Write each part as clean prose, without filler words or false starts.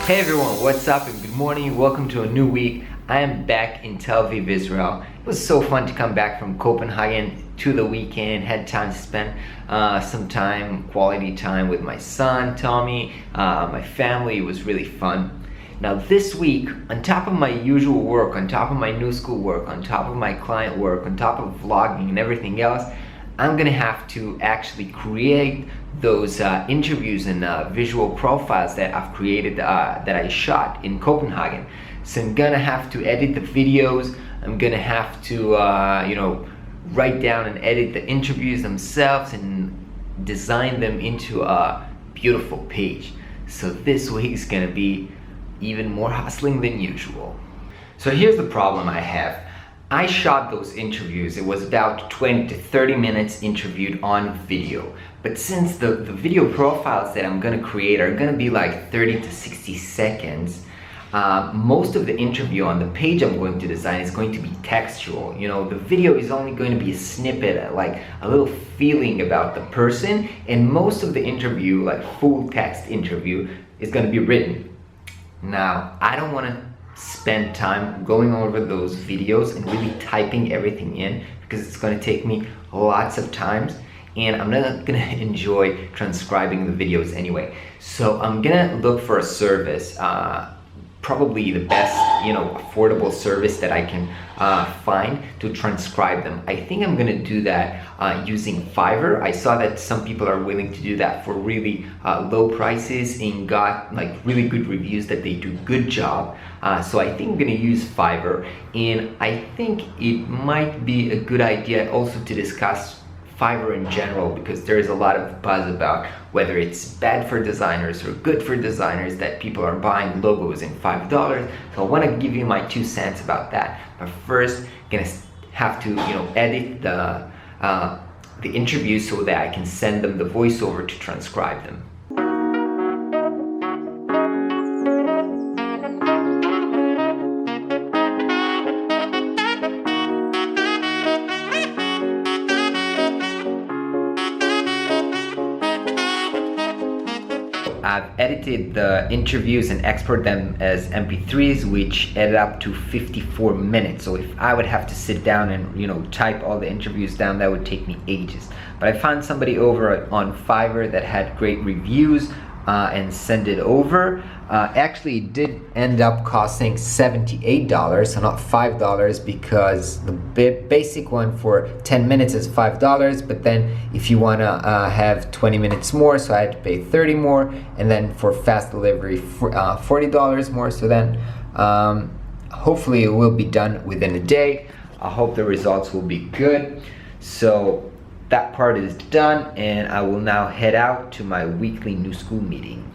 Hey everyone, what's up and good morning. Welcome to a new week. I am back in Tel Aviv, Israel. It was so fun to come back from Copenhagen to the weekend. Had time to spend some time, quality time with my son, Tommy, my family. It was really fun. Now this week, on top of my usual work, on top of my new school work, on top of my client work, on top of vlogging and everything else, I'm gonna have to actually create those interviews and visual profiles that I've created, that I shot in Copenhagen. So I'm gonna have to edit the videos. I'm gonna have to, write down and edit the interviews themselves and design them into a beautiful page. So this week is gonna be even more hustling than usual. So here's the problem I have. I shot those interviews. It was about 20 to 30 minutes interviewed on video. But since the video profiles that I'm gonna create are gonna be like 30 to 60 seconds, most of the interview on the page I'm going to design is going to be textual. You know, the video is only going to be a snippet, like a little feeling about the person, and most of the interview, like full text interview, is gonna be written. Now, I don't wanna spend time going over those videos and really typing everything in because it's going to take me lots of times and I'm not going to enjoy transcribing the videos anyway. So I'm going to look for a service, probably the best, affordable service that I can find to transcribe them. I think I'm gonna do that using Fiverr. I saw that some people are willing to do that for really low prices and got like really good reviews that they do a good job. So I think I'm gonna use Fiverr, and I think it might be a good idea also to discuss Fiverr in general, because there is a lot of buzz about whether it's bad for designers or good for designers, that people are buying logos in $5. So I want to give you my 2 cents about that. But first, I'm gonna have to edit the interviews so that I can send them the voiceover to transcribe them. I've edited the interviews and export them as MP3s, which added up to 54 minutes. So if I would have to sit down and type all the interviews down, that would take me ages. But I found somebody over on Fiverr that had great reviews and send it over. Actually, it did end up costing $78, so not $5, because the basic one for 10 minutes is $5, but then if you want to have 20 minutes more, so I had to pay 30 more, and then for fast delivery $40 more. So then hopefully it will be done within a day. I hope the results will be good. So that part is done, and I will now head out to my weekly new school meeting.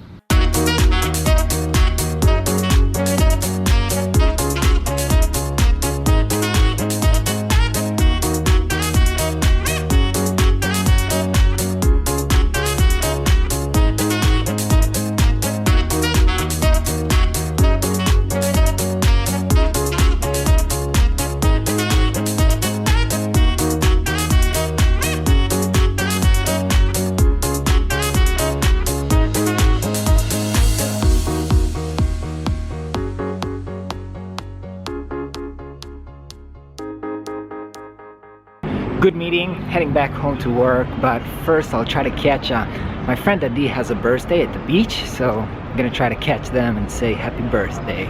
Good meeting, heading back home to work, but first I'll try to catch my friend Adi has a birthday at the beach, so I'm gonna try to catch them and say happy birthday.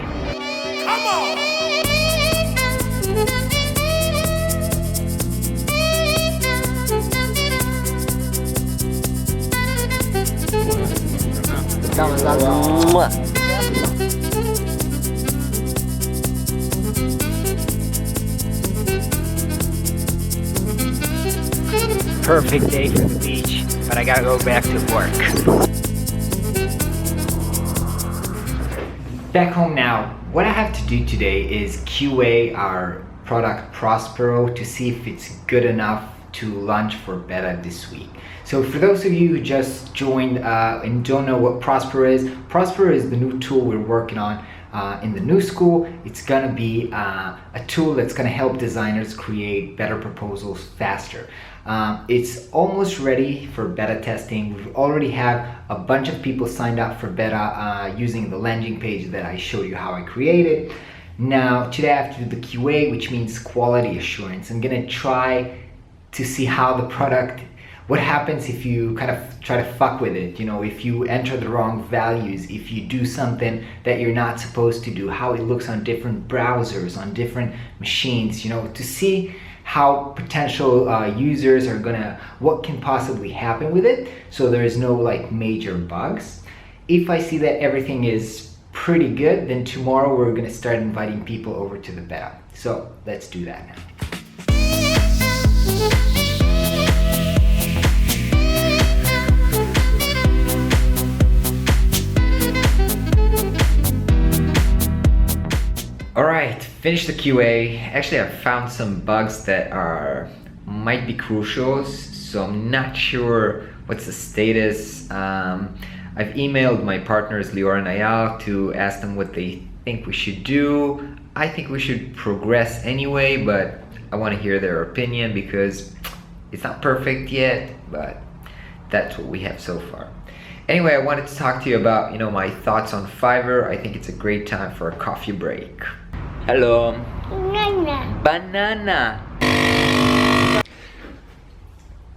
Come on! Perfect day for the beach, but I gotta go back to work. Back home now. What I have to do today is QA our product Prospero to see if it's good enough to launch for beta this week. So for those of you who just joined and don't know what Prospero is the new tool we're working on in the new school. It's gonna be a tool that's gonna help designers create better proposals faster. It's almost ready for beta testing. We already have a bunch of people signed up for beta using the landing page that I showed you how I created. Now, today I have to do the QA, which means quality assurance. I'm gonna try to see how the product, what happens if you kind of try to fuck with it, if you enter the wrong values, if you do something that you're not supposed to do, how it looks on different browsers, on different machines, to see how potential users are what can possibly happen with it, so there's no like major bugs. If I see that everything is pretty good, then tomorrow we're gonna start inviting people over to the beta. So let's do that now. All right, finished the QA. Actually, I've found some bugs that might be crucial, so I'm not sure what's the status. I've emailed my partners Lior and Ayal to ask them what they think we should do. I think we should progress anyway, but I want to hear their opinion because it's not perfect yet, but that's what we have so far. Anyway, I wanted to talk to you about, my thoughts on Fiverr. I think it's a great time for a coffee break. Hello. Banana. Banana.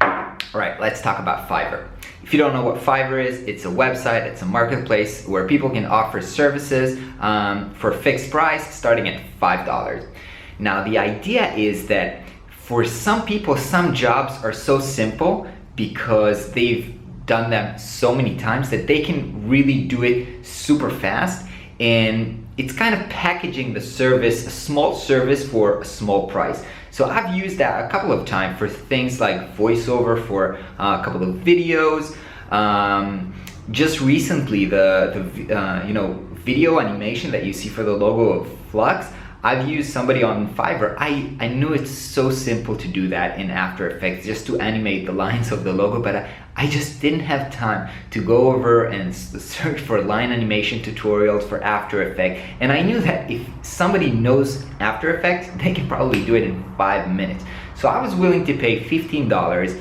All right, let's talk about Fiverr. If you don't know what Fiverr is, it's a website, it's a marketplace where people can offer services for a fixed price starting at $5. Now, the idea is that for some people, some jobs are so simple because they've done them so many times that they can really do it super fast, and it's kind of packaging the service, a small service for a small price. So I've used that a couple of times for things like voiceover for a couple of videos. Just recently, the video animation that you see for the logo of Flux, I've used somebody on Fiverr. I knew it's so simple to do that in After Effects, just to animate the lines of the logo, but I just didn't have time to go over and search for line animation tutorials for After Effects. And I knew that if somebody knows After Effects, they can probably do it in 5 minutes. So I was willing to pay $15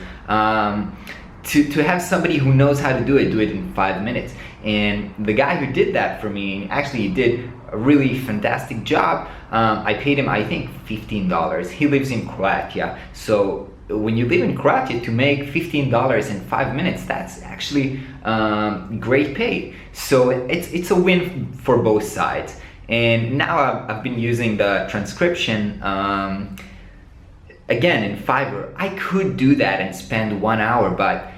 to have somebody who knows how to do it in 5 minutes. And the guy who did that for me, actually he did a really fantastic job. I paid him, I think, $15. He lives in Croatia. So when you live in Croatia, to make $15 in 5 minutes, that's actually great pay. So it's a win for both sides. And now I've been using the transcription again in Fiverr. I could do that and spend 1 hour, but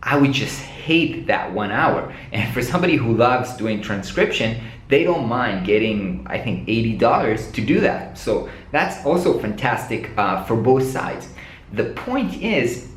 I would just hate that 1 hour. And for somebody who loves doing transcription, they don't mind getting, I think, $80 to do that. So that's also fantastic for both sides. The point is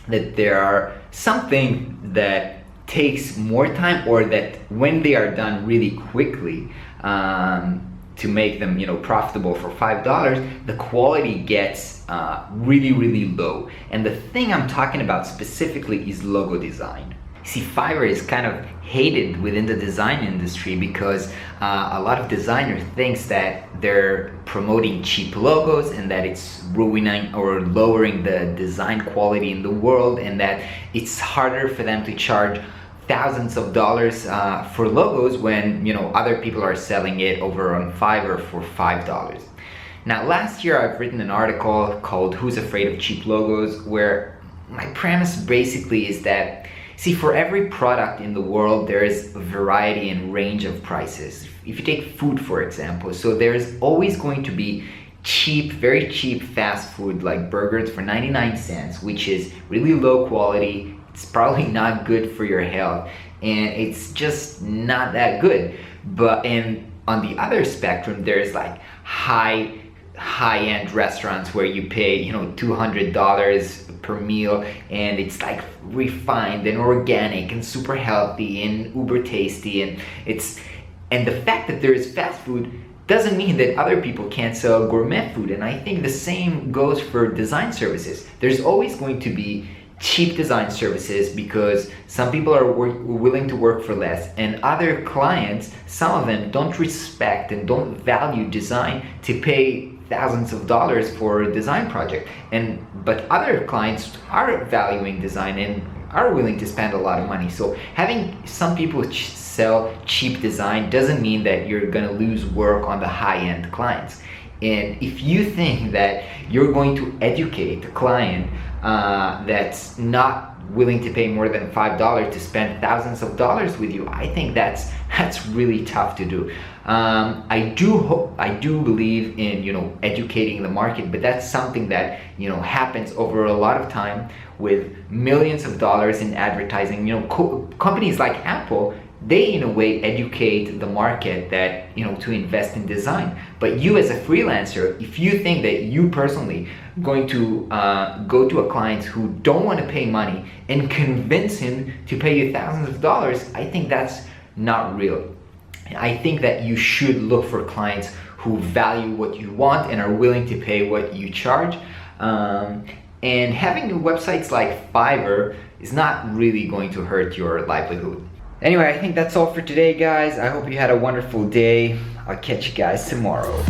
that there are something that takes more time, or that when they are done really quickly, to make them profitable for $5, the quality gets really, really low. And the thing I'm talking about specifically is logo design. See, Fiverr is kind of hated within the design industry because a lot of designers thinks that they're promoting cheap logos and that it's ruining or lowering the design quality in the world, and that it's harder for them to charge thousands of dollars for logos when other people are selling it over on Fiverr for $5. Now, last year I've written an article called "Who's Afraid of Cheap Logos," where my premise basically is that, see, for every product in the world there is a variety and range of prices. If you take food, for example, so there's always going to be cheap, very cheap fast food like burgers for 99 cents, which is really low quality. It's probably not good for your health, and it's just not that good. But on the other spectrum, there's like high-end restaurants where you pay $200 per meal, and it's like refined and organic and super healthy and uber tasty, and the fact that there is fast food doesn't mean that other people can't sell gourmet food. And I think the same goes for design services. There's always going to be cheap design services because some people are willing to work for less, and other clients, some of them don't respect and don't value design to pay thousands of dollars for a design project. But other clients are valuing design and are willing to spend a lot of money. So having some people sell cheap design doesn't mean that you're gonna lose work on the high-end clients. And if you think that you're going to educate a client that's not willing to pay more than $5 to spend thousands of dollars with you, I think that's really tough to do. I do believe in educating the market, but that's something that happens over a lot of time with millions of dollars in advertising. Companies like Apple, they in a way educate the market that to invest in design. But you as a freelancer, if you think that you personally going to go to a client who don't want to pay money and convince him to pay you thousands of dollars, I think that's not real. I think that you should look for clients who value what you want and are willing to pay what you charge. And having websites like Fiverr is not really going to hurt your livelihood. Anyway, I think that's all for today, guys. I hope you had a wonderful day. I'll catch you guys tomorrow.